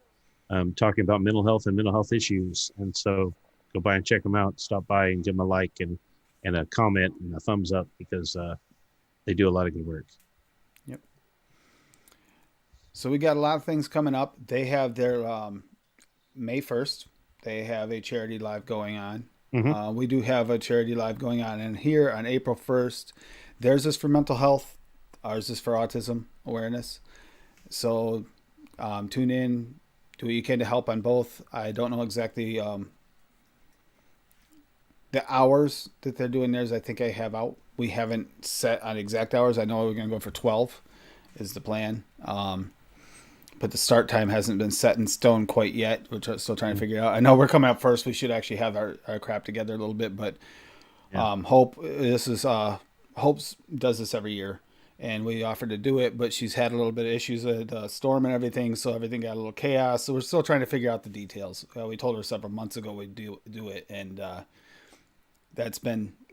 talking about mental health and mental health issues. And so go by and check them out. Stop by and give them a like and a comment and a thumbs up because they do a lot of good work. yep. So we got a lot of things coming up. They have their May 1st. They have a charity live going on. Mm-hmm. We do have a charity live going on, and here on April 1st, theirs is for mental health. Ours is for autism awareness. So tune in, do what you can to help on both. I don't know exactly the hours that they're doing theirs. I think I have out. We haven't set on exact hours. I know we're going to go for 12 is the plan. But the start time hasn't been set in stone quite yet. We're still trying to figure it out. I know we're coming up first. We should actually have our crap together a little bit, but Yeah. Hope's does this every year, and we offered to do it, but she's had a little bit of issues with the storm and everything, so everything got a little chaos. So we're still trying to figure out the details. We told her several months ago we'd do it, and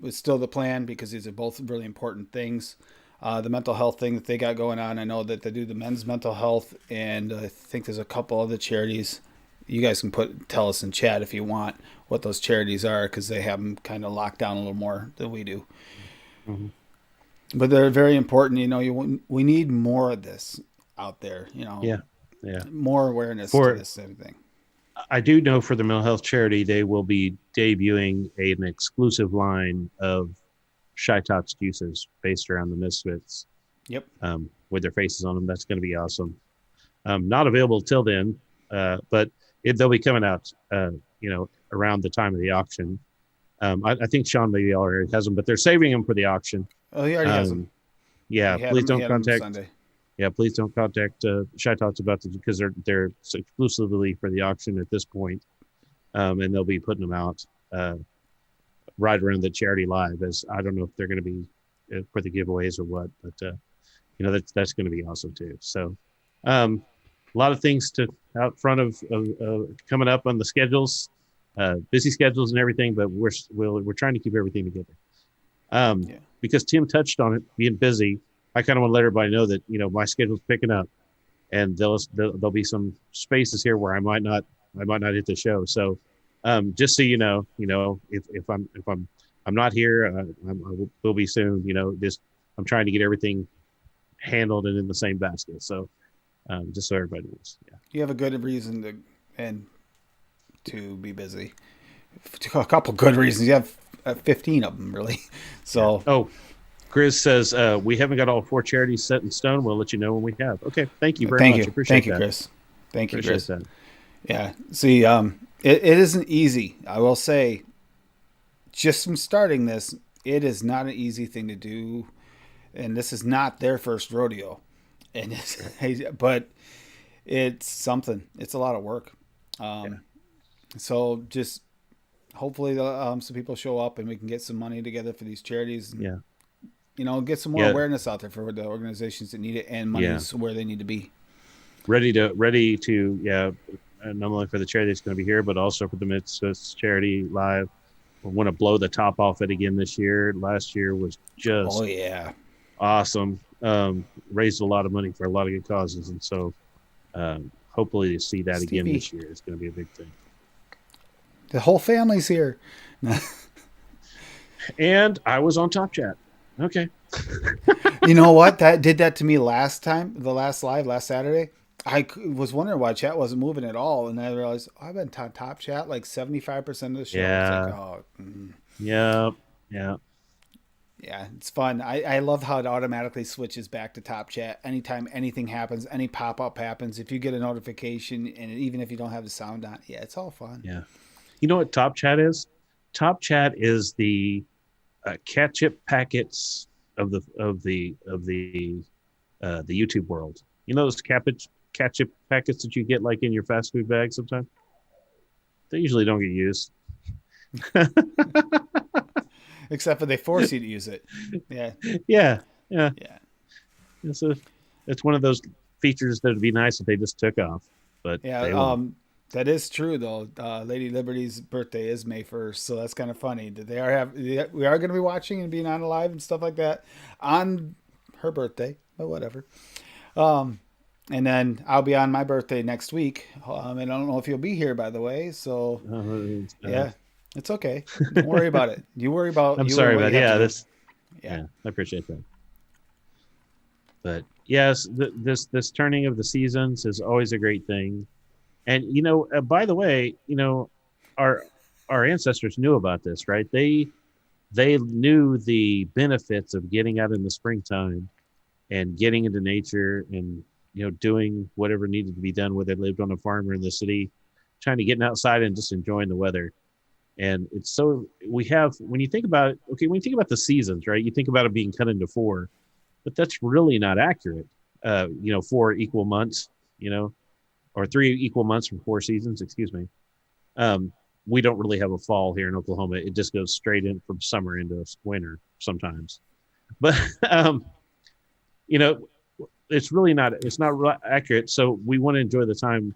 was still the plan because these are both really important things. The mental health thing that they got going on, I know that they do the men's mental health, and I think there's a couple other charities. You guys can tell us in chat if you want what those charities are, because they have them kind of locked down a little more than we do. Mm-hmm. But they're very important. We need more of this out there. Yeah. Yeah. More awareness to For this everything. I do know for the mental health charity, they will be debuting an exclusive line of Shy Tots juices based around the Misfits Yep. with their faces on them. That's going to be awesome. Not available till then, but they'll be coming out, around the time of the auction. I think Sean maybe already has them, but they're saving them for the auction. Oh, he already has them. Yeah, please don't contact. Sunday. Yeah, please don't contact Shy Tots about this because they're exclusively for the auction at this point, and they'll be putting them out right around the charity live. As I don't know if they're going to be for the giveaways or what, but that's going to be awesome too. So, a lot of things to out front of coming up on the schedules, busy schedules and everything, but we're trying to keep everything together. Yeah. Because Tim touched on it being busy. I kind of want to let everybody know that, my schedule's picking up and there'll be some spaces here where I might not hit the show. So, just so if I'm not here, I will be soon, I'm trying to get everything handled and in the same basket. So, just so everybody knows. Yeah. You have a good reason to be busy. A couple good reasons. You have 15 of them, really. So. Yeah. Oh, Grizz says we haven't got all 4 charities set in stone. We'll let you know when we have. Okay, thank you very much. Appreciate Thank you, that. Chris. Thank you, Appreciate Chris. that. Yeah. See, it isn't easy. I will say, just from starting this, it is not an easy thing to do, and this is not their first rodeo, but it's something. It's a lot of work. So just hopefully some people show up and we can get some money together for these charities. And, Yeah. Get some more awareness out there for the organizations that need it, and money's where they need to be. Ready to not only for the charity that's going to be here, but also for the Mitzvahs charity live. We want to blow the top off it again this year. Last year was just awesome. Raised a lot of money for a lot of good causes, and so hopefully to see that again this year is going to be a big thing. The whole family's here. And I was on Top Chat. Okay. You know what? That did that to me last Saturday. I was wondering why chat wasn't moving at all, and I realized I've been top chat like 75% of the show. Yeah. It's like, Yeah. Yeah, it's fun. I love how it automatically switches back to top chat anytime anything happens, any pop up happens. If you get a notification, and even if you don't have the sound on, it's all fun. Yeah. You know what Top Chat is? Top Chat is the ketchup packets of the YouTube world. You know those ketchup packets that you get like in your fast food bag sometimes? They usually don't get used. Except for they force you to use it. Yeah. It's one of those features that would be nice if they just took off. But That is true, though. Lady Liberty's birthday is May 1st, so that's kind of funny. That we are going to be watching and being on live and stuff like that on her birthday, but whatever. Um, and then I'll be on my birthday next week. And I don't know if you'll be here, by the way. So Uh, yeah, it's okay. Don't worry about it. You worry about I'm you and sorry, what but you have to yeah, do. this Yeah. yeah, I appreciate that. But yes, this turning of the seasons is always a great thing. And by the way, our our ancestors knew about this, right? They knew the benefits of getting out in the springtime and getting into nature and doing whatever needed to be done, whether they lived on a farm or in the city, trying to get outside and just enjoying the weather. And it's so we have when you think about it, okay, when you think about the seasons, right? You think about it being cut into four, but that's really not accurate. 4 equal months, or 3 equal months from 4 seasons, excuse me. Um, we don't really have a fall here in Oklahoma. It just goes straight in from summer into winter sometimes. But um, you know, it's not accurate. So we want to enjoy the time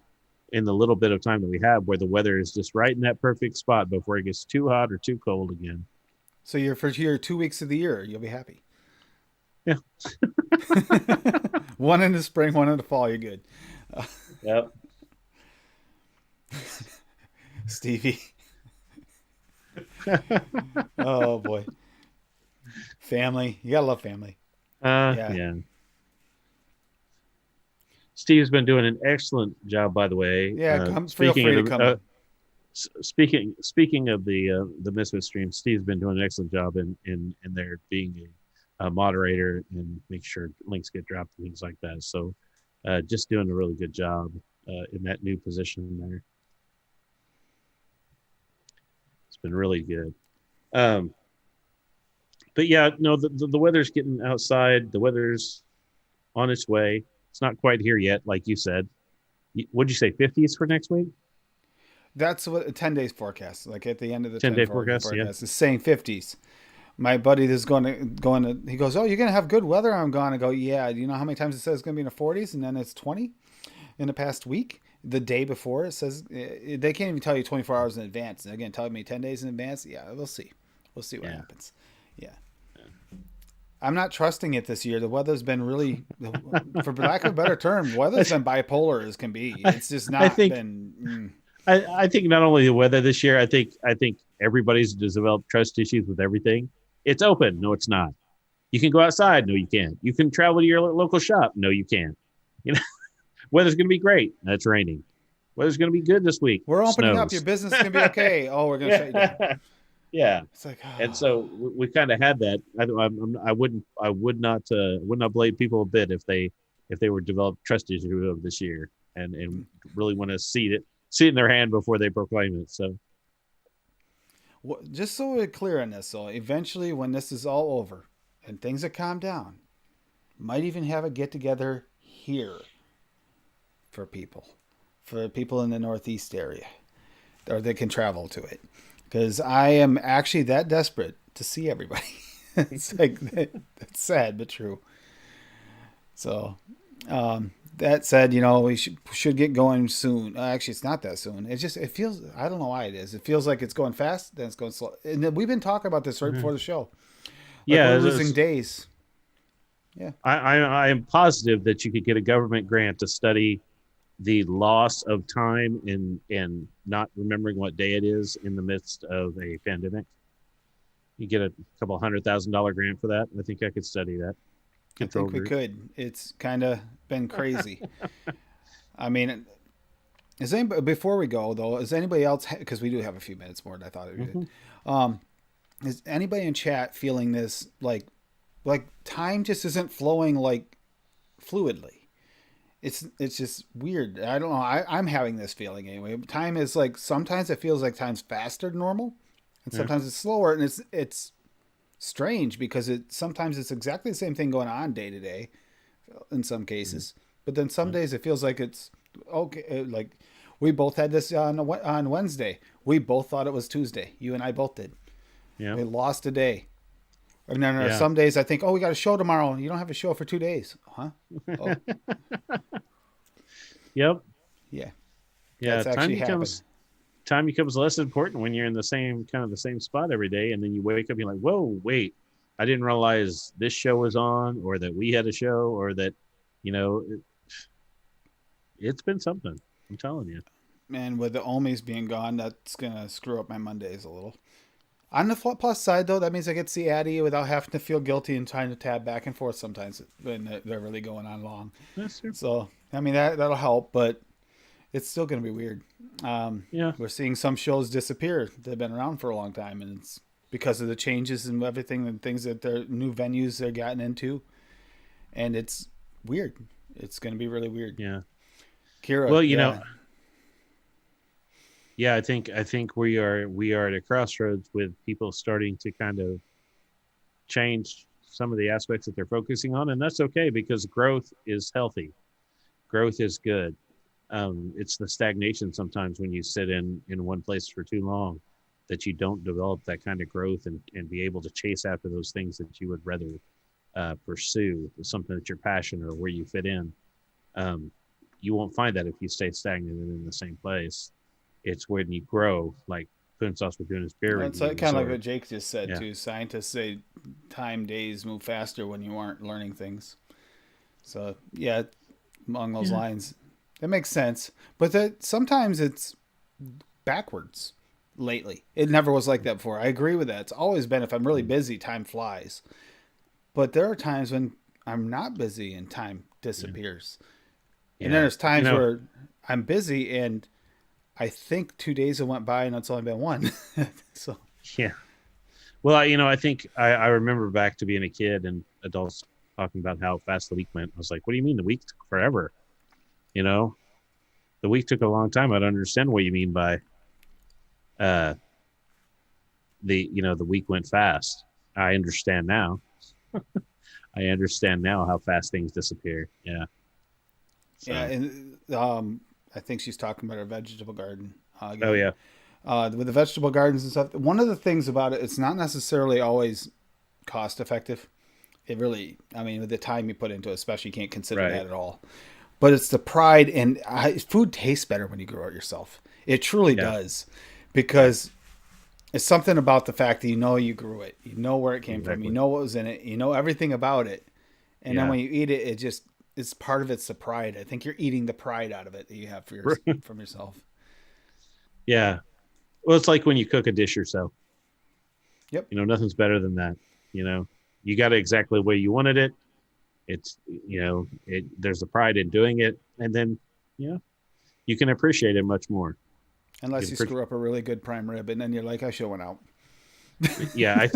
in the little bit of time that we have where the weather is just right in that perfect spot before it gets too hot or too cold again. So you're for your 2 weeks of the year, you'll be happy. Yeah. One in the spring, one in the fall. You're good. Yep. Stevie. Oh boy. Family. You gotta love family. Yeah. Yeah. Steve's been doing an excellent job, by the way. Yeah. Feel free to come on. Speaking of the Misfit stream, Steve's been doing an excellent job in there being a moderator and make sure links get dropped and things like that. So, just doing a really good job in that new position there. It's been really good. Um, but yeah, no, the weather's getting outside. The weather's on its way. It's not quite here yet, like you said. What'd you say, 50s for next week? That's what a 10 days forecast. Like at the end of the 10-day 10 forecast, yeah. forecast is saying 50s. My buddy is going to. He goes, "Oh, you're gonna have good weather." I'm going to go. Yeah. Do you know how many times it says it's gonna be in the 40s and then it's 20 in the past week? The day before it says they can't even tell you 24 hours in advance. And again, telling me 10 days in advance. Yeah, we'll see. We'll see what Yeah. happens. Yeah. I'm not trusting it this year. The weather's been really, for lack of a better term, weather's been bipolar as can be. It's just I not think been. I think not only the weather this year, I think everybody's developed trust issues with everything. It's open. No, it's not. You can go outside. No, you can't. You can travel to your local shop. No, you can't. You know, weather's going to be great. That's raining. Weather's going to be good this week. We're opening up. Your Snows. business is gonna be okay. Oh, we're gonna shut you down. Yeah. Yeah. It's like, And so we kind of had that. I would not blame people a bit if they were developed trust issues of this year and really want to see it in their hand before they proclaim it. So just so we're clear on this, so eventually, when this is all over and things have calmed down, might even have a get together here for people in the Northeast area, or they can travel to it. Because I am actually that desperate to see everybody. It's like that's sad but true. So that said, we should get going soon. Actually, it's not that soon. It feels, I don't know why it is. It feels like it's going fast, then it's going slow. And then we've been talking about this right before the show. Like yeah, we're losing days. Yeah. I am positive that you could get a government grant to study the loss of time and not remembering what day it is in the midst of a pandemic. You get a couple $100,000 grant for that. I think I could study that. I think we could. It's kind of been crazy. I mean, before we go though, is anybody else? Because we do have a few minutes more than I thought it would. Is anybody in chat feeling this like time just isn't flowing like fluidly? It's just weird. I don't know. I'm having this feeling anyway. Time is like sometimes it feels like time's faster than normal, and sometimes it's slower, and it's strange because sometimes it's exactly the same thing going on day to day, in some cases, but then some days it feels like it's okay. Like we both had this on Wednesday. We both thought it was Tuesday. You and I both did. Yeah. We lost a day. And then there are Yeah. some days I think, oh, we got a show tomorrow. You don't have a show for 2 days. Huh? Oh, Yep. yeah. Yeah, That's actually happened. time becomes less important when you're in the same kind of the same spot every day, and then you wake up and you're like, whoa, wait, I didn't realize this show was on, or that we had a show, or that, you know, it's been something. I'm telling you. And with the Omis being gone, that's gonna screw up my Mondays a little. On the plus side, though, that means I get to see Addie without having to feel guilty and trying to tab back and forth sometimes when they're really going on long. That's true. So, I mean, that'll help, but it's still going to be weird. Yeah, We're seeing some shows disappear. They've been around for a long time, and it's because of the changes and everything and things that their new venues they're gotten into. And it's weird. It's going to be really weird. yeah. Kira, Well, yeah. yeah, I think we are at a crossroads with people starting to kind of change some of the aspects that they're focusing on, and that's okay because growth is healthy. Growth is good. It's the stagnation sometimes when you sit in one place for too long that you don't develop that kind of growth and be able to chase after those things that you would rather pursue, something that you're passionate or where you fit in. Um, you won't find that if you stay stagnant and in the same place. It's when you grow, like Punsos was doing his peer It's like, reviews, kind of like or what Jake just said, yeah, too. Scientists say time days move faster when you aren't learning things. So, yeah, along those yeah, lines. That makes sense. But that sometimes it's backwards lately. It never was like that before. I agree with that. It's always been if I'm really busy, time flies. But there are times when I'm not busy and time yeah, disappears. And then yeah. there's times where I'm busy and I think 2 days have went by and it's only been one. So Yeah. Well, I think I remember back to being a kid and adults talking about how fast the week went. I was like, what do you mean the week took forever? You know, the week took a long time. I don't understand what you mean by uh the week went fast. I understand now. I understand now how fast things disappear. Yeah. yeah, So, and I think she's talking about her vegetable garden oh again. yeah, With the vegetable gardens and stuff, one of the things about it, it's not necessarily always cost effective. It really, I mean, with the time you put into it, especially, you can't consider right. that at all. But it's the pride, and food tastes better when you grow it yourself. It truly Yeah, does, yeah, because it's something about the fact that you know you grew it, you know where it came from, you exactly. know what was in it, you know everything about it, and then Yeah. when you eat it, it just it's part of it's the pride. I think you're eating the pride out of it that you have for from yourself. Yeah. Well, it's like when you cook a dish yourself. Yep. Nothing's better than that. You got it exactly the way you wanted it. It's there's a pride in doing it, and then you know you can appreciate it much more. You Unless can you appreciate, screw up a really good prime rib, and then you're like, I should have went out. yeah,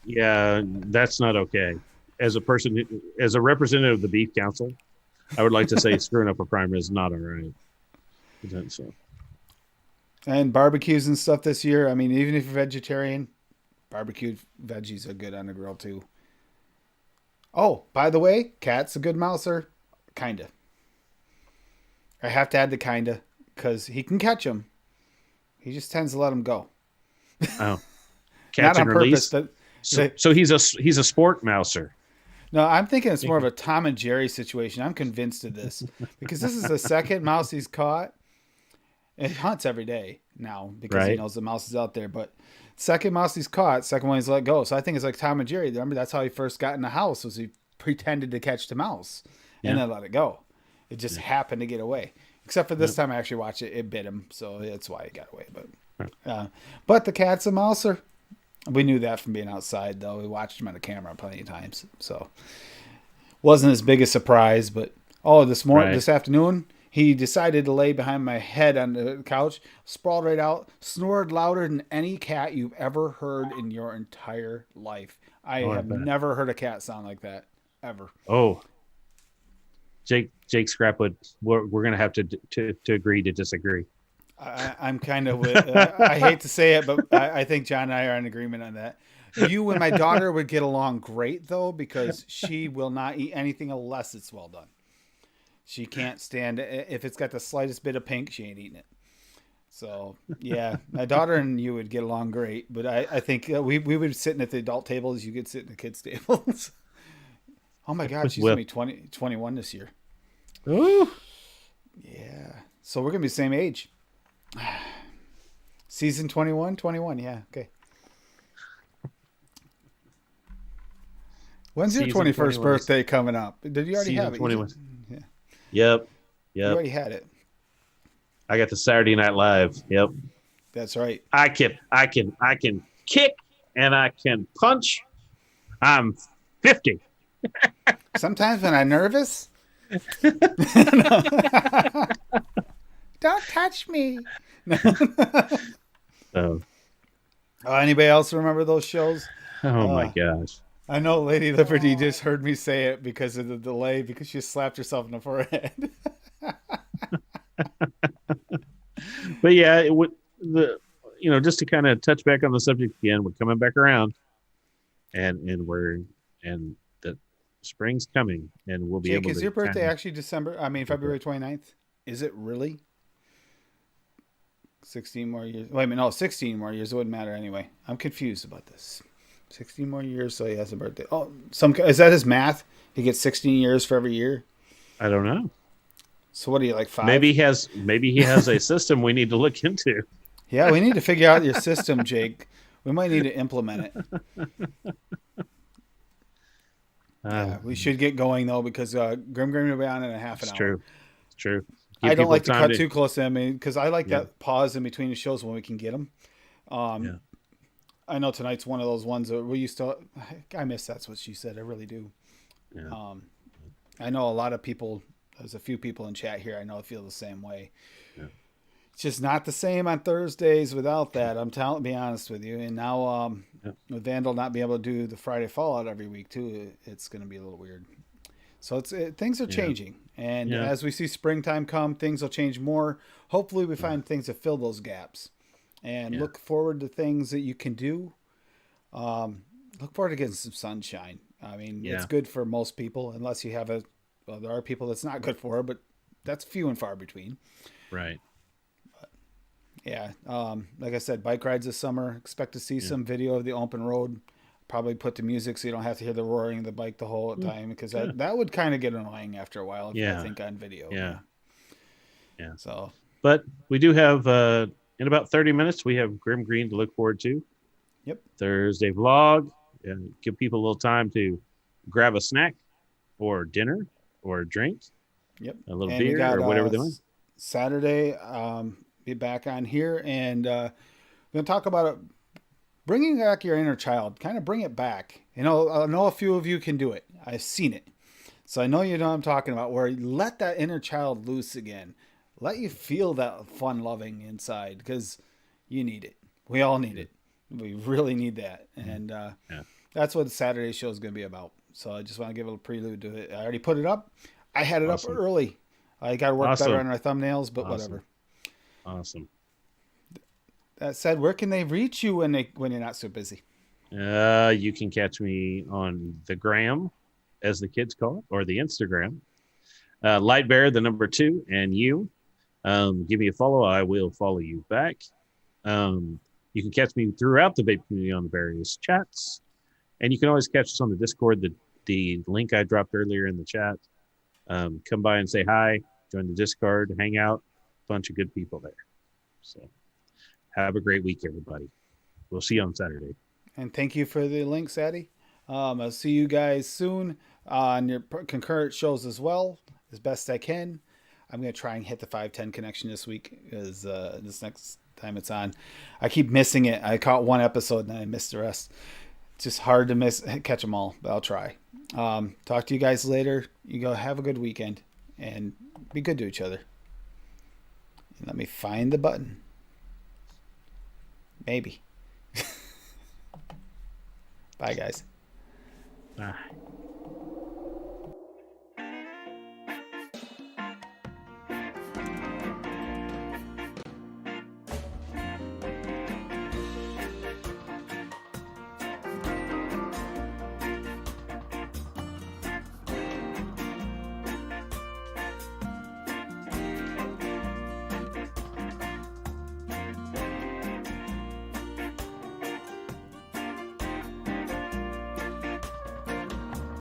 yeah, that's not okay. As a person, as a representative of the beef council, I would like to say screwing up a primer is not all right. So And barbecues and stuff this year. I mean, even if you're vegetarian, barbecued veggies are good on the grill too. Oh, by the way, cat's a good mouser. Kinda. I have to add the kinda because he can catch them. He just tends to let them go. oh, Not catch on and purpose, release. but So they, so he's a sport mouser. no, I'm thinking it's more of a Tom and Jerry situation. I'm convinced of this because this is the second mouse he's caught. It hunts every day now because he Right? knows the mouse is out there. But second mouse he's caught, second one he's let go. So I think it's like Tom and Jerry. Remember, that's how he first got in the house was he pretended to catch the mouse and Yeah. then let it go. It just Yeah. happened to get away. Except for this Yep. time I actually watched it. It bit him, so that's why he got away. But the cat's a mouser. We knew that from being outside, though. We watched him on the camera plenty of times, so wasn't as big a surprise. But Right. this afternoon, he decided to lay behind my head on the couch, sprawled right out, snored louder than any cat you've ever heard in your entire life. I Oh, I have bet. never heard a cat sound like that ever. Oh, Jake Scrapwood. We're gonna have to agree to disagree. I'm kind of with. I hate to say it, but I think John and I are in agreement on that. You and my daughter would get along great though, because she will not eat anything unless it's well done. She can't stand it. If it's got the slightest bit of pink, she ain't eating it. So yeah, my daughter and you would get along great, but I think we would sit at the adult tables. You could sit in the kids' tables. Oh my God, she's gonna Well, be 20, 21 this year. ooh, Yeah. So we're gonna be the same age. Season 21, 21. Yeah. Okay. When's your Season 21st 21 is birthday coming up? Did you already season have it? You just, 21. yeah. Yep. You Yep. already had it. I got the Saturday Night Live. Yep. That's right. I can kick and I can punch. I'm 50. Sometimes when I'm nervous, don't touch me. No. So, Anybody else remember those shows? oh my Uh, gosh. I know Lady Liberty just heard me say it because of the delay because she slapped herself in the forehead. But yeah, it would the just to kind of touch back on the subject again, we're coming back around and the spring's coming and we'll be Jake, able is to your birthday kind of actually February 29th? Is it really? 16 more years. Wait a minute, no, 16 more years. It wouldn't matter anyway. I'm confused about this. 16 more years, so he has a birthday. Oh, is that his math? He gets 16 years for every year. I don't know. So what are you, like 5? Maybe he has a system we need to look into. Yeah, we need to figure out your system, Jake. We might need to implement it. Yeah, we should get going though because Grim will be on in a half an It's hour. true. It's true. I Give don't people like to time cut too close to him because I like yeah, that pause in between the shows when we can get them. yeah, I know tonight's one of those ones that we used to. I miss that's what she said. I really do. yeah, I know a lot of people. There's a few people in chat here. I know feel the same way. yeah, It's just not the same on Thursdays without that. Be honest with you. And now yeah, with Vandal not being able to do the Friday Fallout every week too, it's going to be a little weird. So things are yeah, changing, and yeah, as we see springtime come, things will change more. Hopefully, we find things that fill those gaps, and yeah, look forward to things that you can do. Look forward to getting some sunshine. I mean, it's yeah. good for most people, unless you have there are people that's not good for, but that's few and far between. Right. Yeah, like I said, bike rides this summer. Expect to see Yeah. some video of the open road. Probably put the music so you don't have to hear the roaring of the bike the whole time because Yeah. that would kind of get annoying after a while. I Yeah. think on video. Yeah. Yeah. So But we do have in about 30 minutes we have Grim Green to look forward to. yep, Thursday vlog and give people a little time to grab a snack or dinner or a drink, yep. a little And we beer got or whatever they want. Saturday. Be back on here and we're gonna talk about it. Bringing back your inner child, kind of bring it back. I know a few of you can do it. I've seen it. So I know you know what I'm talking about, where you let that inner child loose again. Let you feel that fun loving inside because you need it. We all need it. We really need that. And Yeah. that's what the Saturday show is going to be about. So I just want to give a little prelude to it. I already put it up. I had it up Awesome. early. I got to work better Awesome. on our thumbnails, but Awesome. whatever. Awesome. That said, where can they reach you when you're not so busy? You can catch me on the gram, as the kids call it, or the Instagram. Lightbear, the number 2, and you. Give me a follow. I will follow you back. You can catch me throughout the vape community on the various chats. And you can always catch us on the Discord, the link I dropped earlier in the chat. Come by and say hi, join the Discord, hang out. Bunch of good people there. So have a great week, everybody. We'll see you on Saturday. And thank you for the link, Sadie. I'll see you guys soon on your concurrent shows as well, as best I can. I'm going to try and hit the 510 connection this week because this next time it's on. I keep missing it. I caught one episode and I missed the rest. It's just hard to catch them all, but I'll try. Talk to you guys later. You go have a good weekend and be good to each other. And let me find the button. Maybe. Bye, guys. Bye.